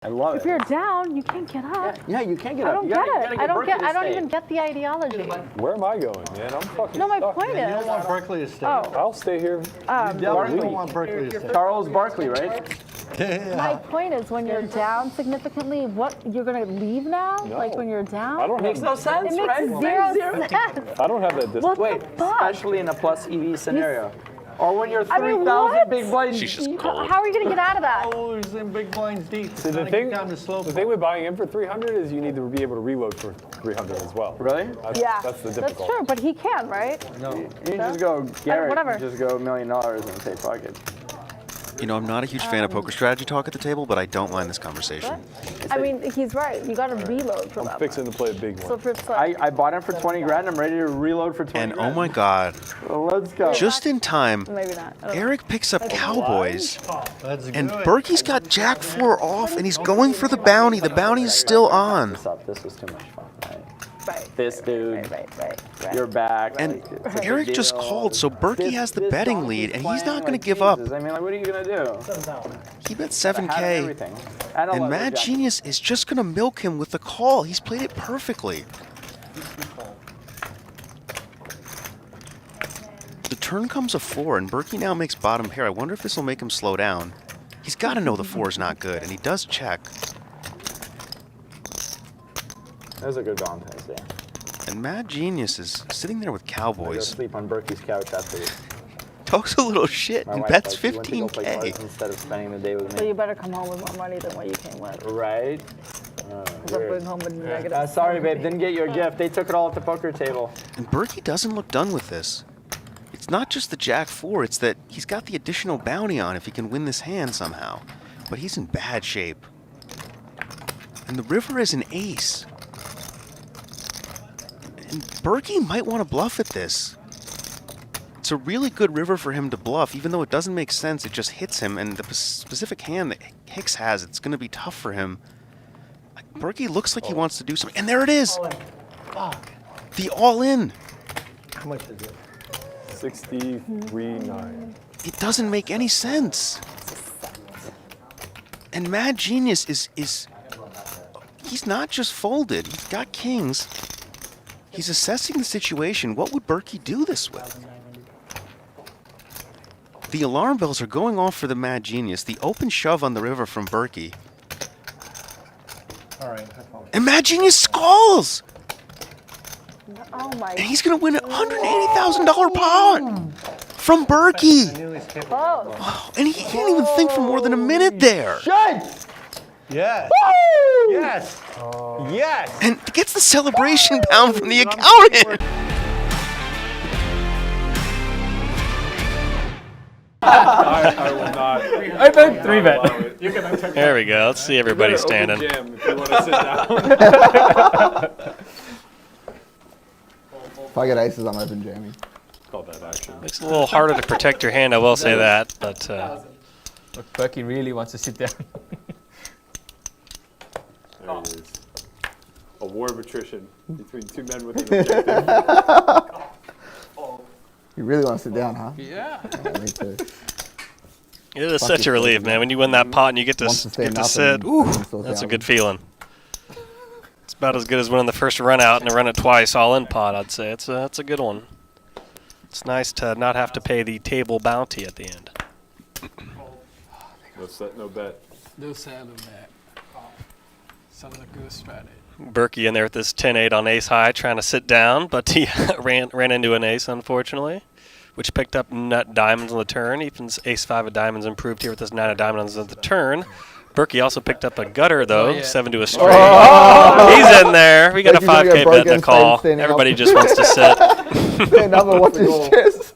I love it. If you're down, you can't get up. Yeah, you can't get up. I don't get it. I don't even get the ideology. Where am I going, man? I'm fucking No, my stuck, point man. is. You don't want Berkey to stay. Oh. I'll stay here. You definitely don't want Berkey to stay. Charles Barkley, right? My point is, when you're down significantly, what you're gonna leave now? No. Like when you're down? I don't Makes no sense, It makes right? zero sense. I don't have that distance. What Wait, the fuck? especially in a plus EV scenario. Or when you're I mean, 3,000 what? big blind. She's just cold. How are you gonna get out of that? Oh, he's in big blinds deep. See, the thing with buying in for 300 is you need to be able to reload for 300 as well. Really? Yeah, That's the that's difficulty. true. But he can, right? No. You just go, Garrett, whatever. you just go $1 million and say, fuck it. You know, I'm not a huge fan of poker strategy talk at the table, but I don't mind this conversation. I mean, he's right. You gotta reload for I'm that. fixing to play a big So one. if it's like, I bought him for 20 grand. I'm ready to reload for 20 And grand. oh my God, Well, let's go. just in time, maybe not. I don't know. Eric picks up Cowboys, Let's do and it. Berkey's got Jack 4 off, and he's going for the bounty. The bounty is still on. This was too much fun. Right? Right. This dude, Right. you're back. And like, it's a Eric big just deal. called, so Berkey has the betting donkey's lead, and he's playing not going like to give up. Jesus. I mean, like, what are you gonna do? He bet Had 7K, everything. And, a and leather Mad jacket. Genius is just going to milk him with the call. He's played it perfectly. The turn comes a 4, and Berkey now makes bottom pair. I wonder if this will make him slow down. He's got to know the 4 is not good, and he does check. That was a good Valentine's Day. And Mad Genius is sitting there with I go Cowboys. sleep on Berkey's couch after Talks a little shit my and wife bets like, "You went to go play 15K. cards instead of spending the day with So me. you better come home with more money than what you came with. Right? Because I'm going home with negative. Sorry, babe. Didn't get your gift. They took it all at the poker table. And Berkey doesn't look done with this. It's not just the Jack 4, it's that he's got the additional bounty on if he can win this hand somehow. But he's in bad shape. And the river is an ace. And Berkey might want to bluff at this. It's a really good river for him to bluff, even though it doesn't make sense. It just hits him, and the specific hand that Hicks has, it's going to be tough for him. Berkey looks like he wants to do something. And there it is! Fuck. The all-in. How much is it? 63.9. It doesn't make any sense. And Mad Genius is he's not just folded. He's got kings. He's assessing the situation. What would Berkey do this with? The alarm bells are going off for the Mad Genius. The open shove on the river from Berkey. All right. And Mad Genius scalds! Oh my. And he's going to win a $180,000 pot from Berkey. Close. And he didn't even think for more than a minute there. Shit! Yes. Woo! Yes. Yes. And gets the celebration pound from the accountant. I will not. I bet 3-bet. You're gonna take There we go. Let's see everybody standing. Jam if you want to sit down. If I get aces, I'm open jamming. Call that action. Makes it a little harder to protect your hand, I will say that. But But Berkey really wants to sit down. There it is. A war of attrition between two men with an objective. You really want to sit down, huh? Yeah. Me too. it is such a relief, man. When you win that pot and you get to Wants to say get to nothing, sit, ooh, and still that's a down. good feeling. It's about as good as winning the first run out and to run it twice all in pot, I'd say. It's a good one. It's nice to not have to pay the table bounty at the end. No set, no bet. No sound of that. Sounds like a good strategy. Berkey in there with this 10-8 on ace high, trying to sit down, but he ran into an ace, unfortunately, which picked up nut diamonds on the turn. Ethan's ace-5 of diamonds improved here with this 9 of diamonds on the turn. Berkey also picked up a gutter, though, yeah. 7 to a straight. He's in there. We got a Like he's gonna 5K get bet in the broken, call. standing up. Everybody just wants to sit. Stand up and watch his chest.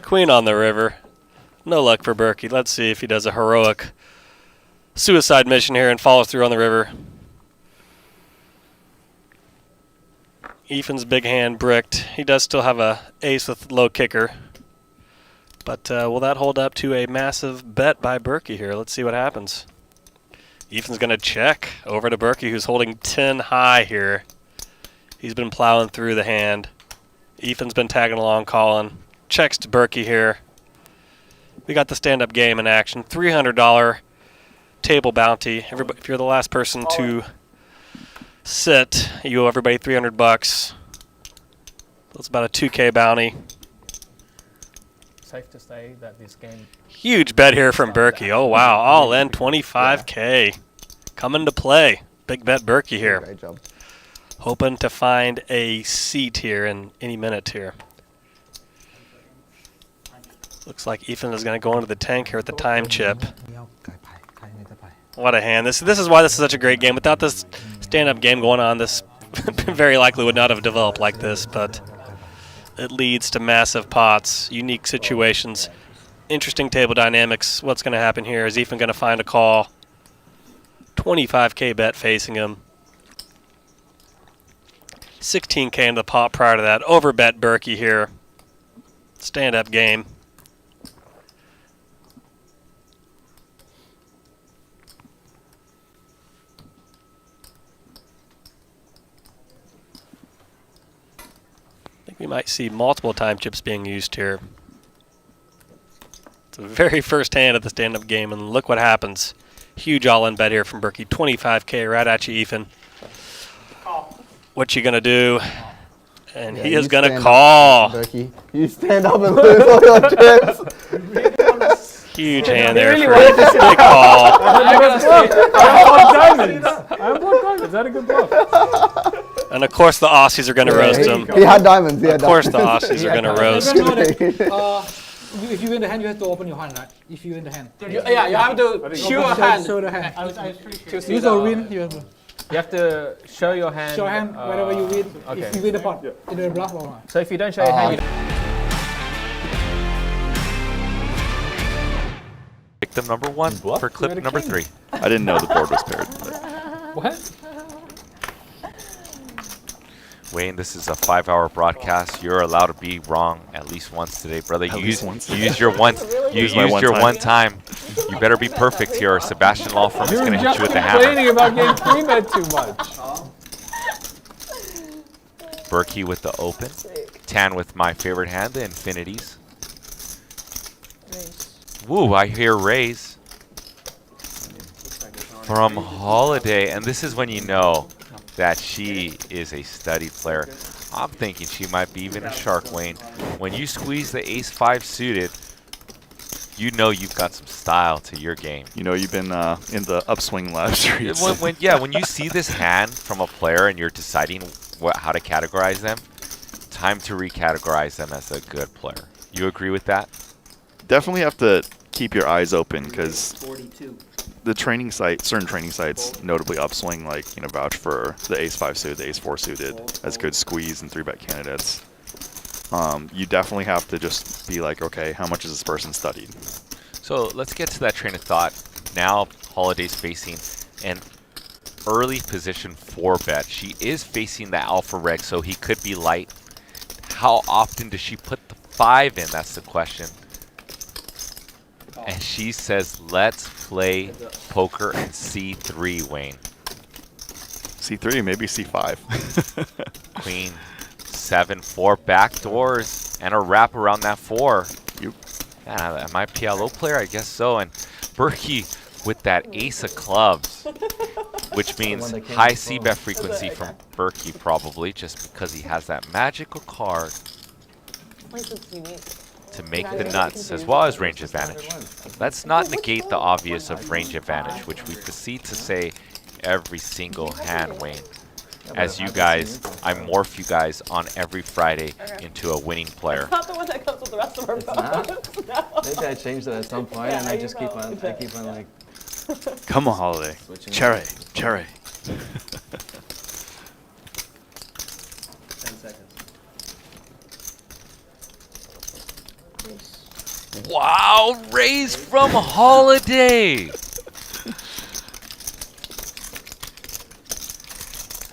Queen on the river. No luck for Berkey. Let's see if he does a heroic suicide mission here and follows through on the river. Ethan's big hand bricked. He does still have a ace with low kicker. But will that hold up to a massive bet by Berkey here? Let's see what happens. Ethan's going to check over to Berkey, who's holding 10 high here. He's been plowing through the hand. Ethan's been tagging along, calling. Checks to Berkey here. We got the stand-up game in action. $300 table bounty. Everybody, if you're the last person to sit, you owe everybody $300. That's about a 2K bounty. Safe to say that this game. Huge bet here from Berkey. Oh wow, all in 25K. Coming to play. Big bet Berkey here. Great job. Hoping to find a seat here in any minute here. Looks like Ethan is going to go into the tank here with the time chip. What a hand. This is why this is such a great game. Without this stand-up game going on, this very likely would not have developed like this, but it leads to massive pots, unique situations, interesting table dynamics. What's going to happen here? Is Ethan going to find a call? 25K bet facing him. 16K into the pot prior to that. Overbet Berkey here. Stand-up game. I think we might see multiple time chips being used here. It's the very first hand of the stand-up game, and look what happens. Huge all-in bet here from Berkey. 25K right at you, Ethan. What you gonna do? And Yeah, he you is gonna stand call. up, Berkey. You stand up and lose all your chips. Huge hand there for big call. I'm blocked diamonds. Is that a good bluff? And of course the Aussies are gonna roast him. He had diamonds. Of course the Aussies are gonna roast. If you win the hand, you have to open your hand, right? If you win the hand. Yeah, you have to show a hand. Show the hand. To see You the- don't win. You have to show your hand. show hand whenever you win. Okay. If you win the pot, in the bluff or not. So if you don't show your hand, you Victim number 1 for clip number 3. I didn't know the board was paired. What? Wayne, this is a 5-hour broadcast. You're allowed to be wrong at least once today, brother. You used your one. You used your one time. You better be perfect here, or Sebastian Lawfirm is going to hit you with the hammer. Complaining about getting 3-bet too much. Berkey with the open. Tan with my favorite hand, the infinities. Woo, I hear raise from Holiday, and this is when you know that she is a studied player. I'm thinking she might be even a shark, Wayne. When you squeeze the ace-5 suited, you know you've got some style to your game. You know you've been in the upswing live streams. When you see this hand from a player and you're deciding how to categorize them, time to recategorize them as a good player. You agree with that? Definitely have to keep your eyes open, because the training site, certain training sites, notably upswing, like vouch for the ace-5 suited, the ace-4 suited as good squeeze and 3-bet candidates. You definitely have to just be like, okay, how much is this person studied? So let's get to that train of thought. Now Holiday's facing an early position 4-bet. She is facing the alpha reg, so he could be light. How often does she put the 5 in? That's the question. And she says, let's play poker and C3, Wayne. C3, maybe C5. Queen, 7, 4 back doors, and a wrap around that 4. Yeah, am I a PLO player? I guess so. And Berkey with that ace of clubs, which means high C-bet frequency from Berkey probably, just because he has that magical card to make the nuts, as well as range advantage. Let's not negate the obvious of range advantage, which we proceed to say every single hand, Wayne. As you guys, I morph you guys on every Friday into a winning player. Not the one that comes with the rest of our bones. No. Maybe I changed it at some point, and I just keep on like. Come on, Holiday. Cherry, cherry. 10 seconds. Wow, raise from Holiday.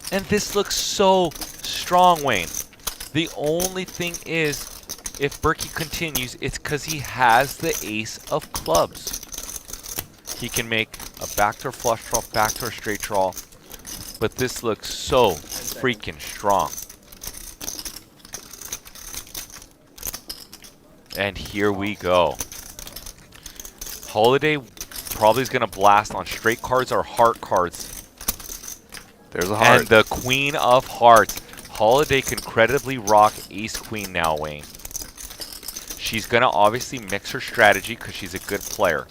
And this looks so strong, Wayne. The only thing is, if Berkey continues, it's because he has the ace of clubs. He can make a backdoor flush draw, backdoor straight draw, but this looks so freaking strong. And here we go. Holiday probably is going to blast on straight cards or heart cards. There's a heart. And the Queen of Hearts. Holiday can creditably rock Ace Queen now, Wayne. She's going to obviously mix her strategy because she's a good player.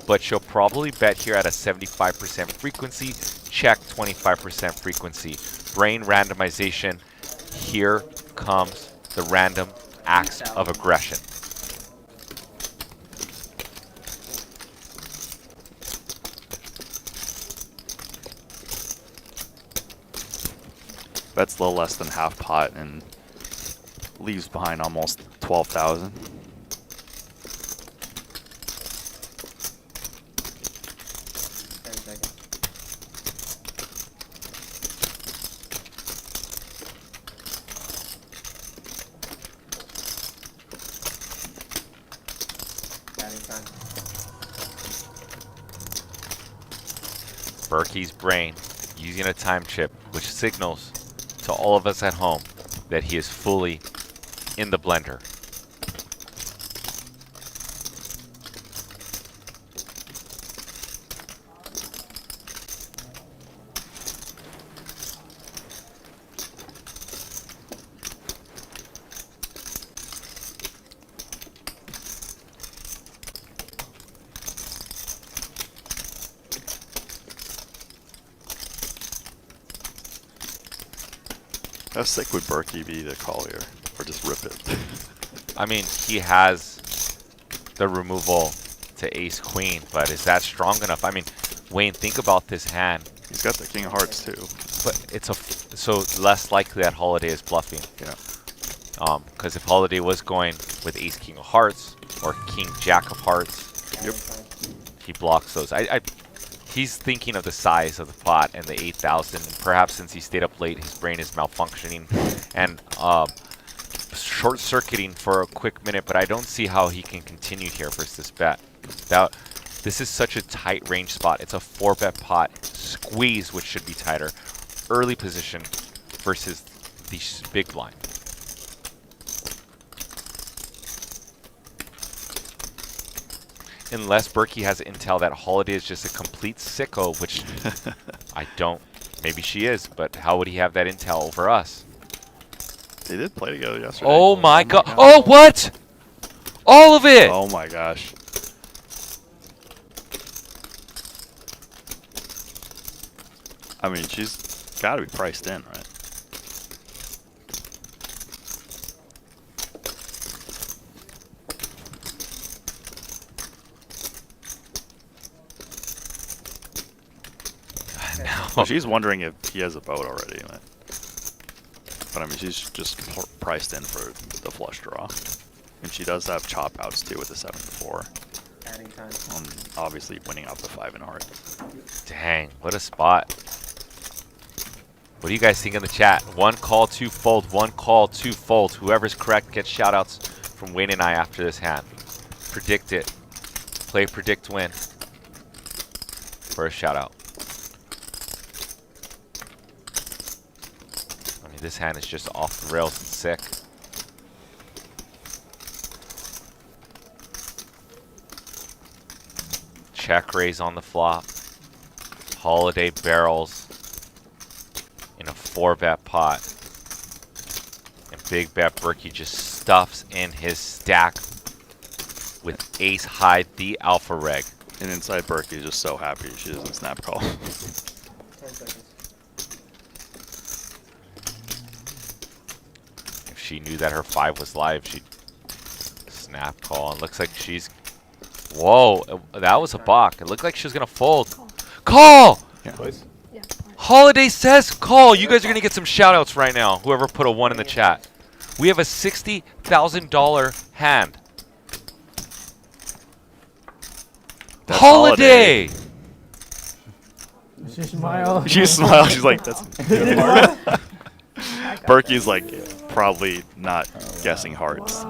But she'll probably bet here at a 75% frequency, check 25% frequency. Brain randomization. Here comes the random acts of aggression. Bets a little less than half pot and leaves behind almost 12,000. Berkey's brain using a time chip, which signals to all of us at home that he is fully in the blender. How sick would Berkey be to call here? Or just rip it? I mean, he has the removal to Ace Queen, but is that strong enough? I mean, Wayne, think about this hand. He's got the King of Hearts too. But it's so less likely that Holiday is bluffing. Yeah. Because if Holiday was going with Ace King of Hearts or King Jack of Hearts, Yep. he blocks those. He's thinking of the size of the pot and the 8,000. Perhaps since he stayed up late, his brain is malfunctioning and short-circuiting for a quick minute. But I don't see how he can continue here versus this bet. This is such a tight range spot. It's a 4-bet pot. Squeeze, which should be tighter. Early position versus the big blind. Unless Berkey has intel that Holiday is just a complete sicko, which I don't. Maybe she is, but how would he have that intel over us? They did play together yesterday. Oh my god. Oh, what? All of it! Oh my gosh. I mean, she's got to be priced in, right? So she's wondering if he has a boat already. But I mean, she's just priced in for the flush draw. And she does have chop outs too with the 7-4. Obviously winning off the 5 in heart. Dang, what a spot. What do you guys think in the chat? 1 call, 2 fold, 1 call, 2 fold. Whoever's correct gets shout outs from Wayne and I after this hand. Predict it. Play, predict, win. For a shout out. I mean, this hand is just off the rails and sick. Check raise on the flop. Holiday barrels in a 4-bet pot. And big bet Berkey just stuffs in his stack with ace high, the alpha reg. And inside Berkey is just so happy she doesn't snap call. 10 seconds. If she knew that her 5 was live, she'd snap call. And looks like she's... Whoa, that was a balk. It looked like she was going to fold. Call! Yeah. Holiday says call. You guys are going to get some shout outs right now. Whoever put a 1 in the chat. We have a $60,000 hand. That's Holiday! She smiled. She smiled. She's like, that's good heart. Berkey's like probably not guessing hearts.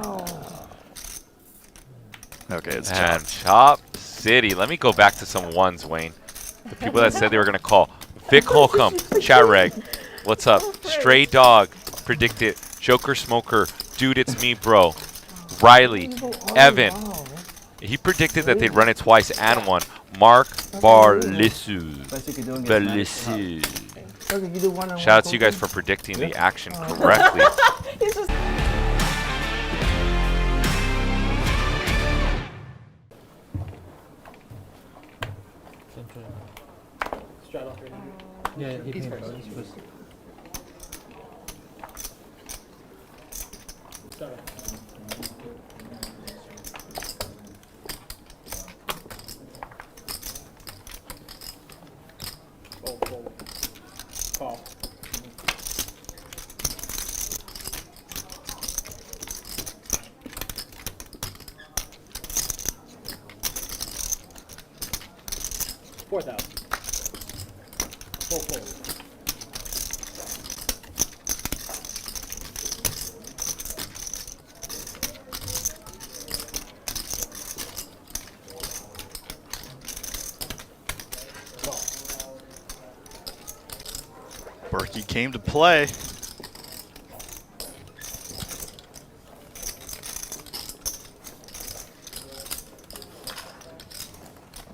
Okay, it's And chopped. Chop City. Let me go back to some 1s, Wayne. The people that said they were going to call. Vic Holcomb, chat reg. What's up? Stray Dog, predict it. Joker Smoker, dude, it's me, bro. Riley, Evan. He predicted that they'd run it twice and 1. Mark Barlisu. Best you could do against Barlisu. Look, you do one-on-one Shout out to you guys poker. for predicting the action correctly. He's just. Straddle 300. Yeah, he's first. Straddle. Fold. Call. $4,000. Fold. Berkey came to play.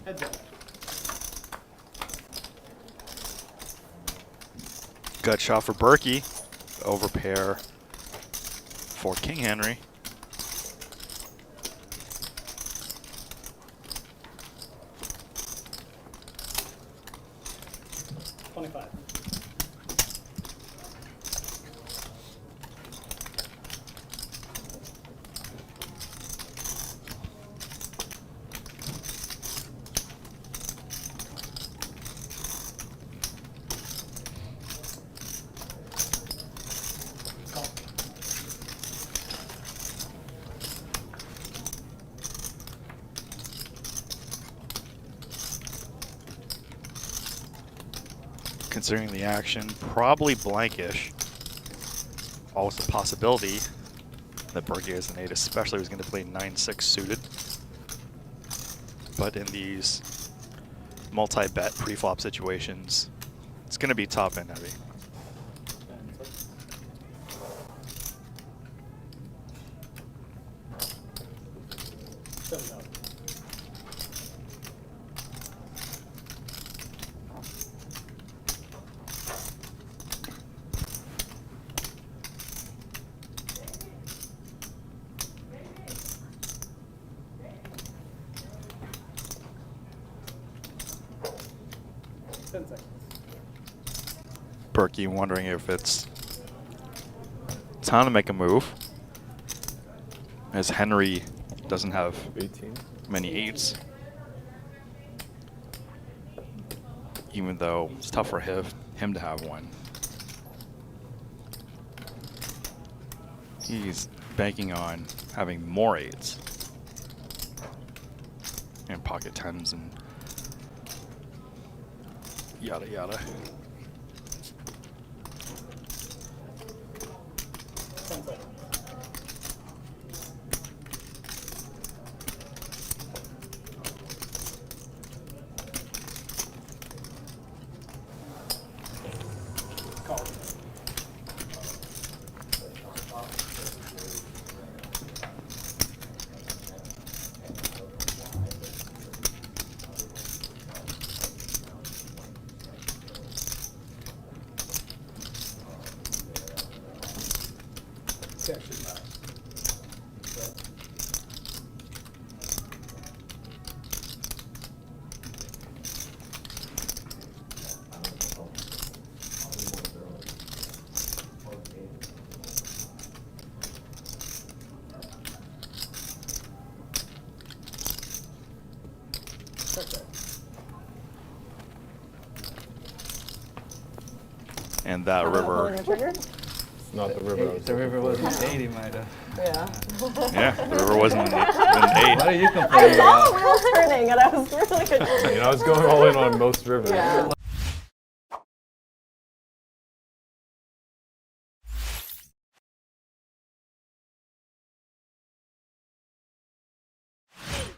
Heads up. Gut shot for Berkey. Overpair for King Henry. $25. Considering the action, probably blankish. Always a possibility that Berkey as an 8 especially was going to play 9-6 suited. But in these multi-bet pre-flop situations, it's going to be top end heavy. Berkey wondering if it's time to make a move, as Henry doesn't have 18. many 8s, even though it's tough for him to have one. He's banking on having more 8s and pocket 10s and yada yada. And that river. Not the river. The river wasn't 80, might have. Yeah. Yeah, the river wasn't an 8. What are you I complaining saw about? the wheel turning and I was really good. I was going all in on most rivers. Yeah.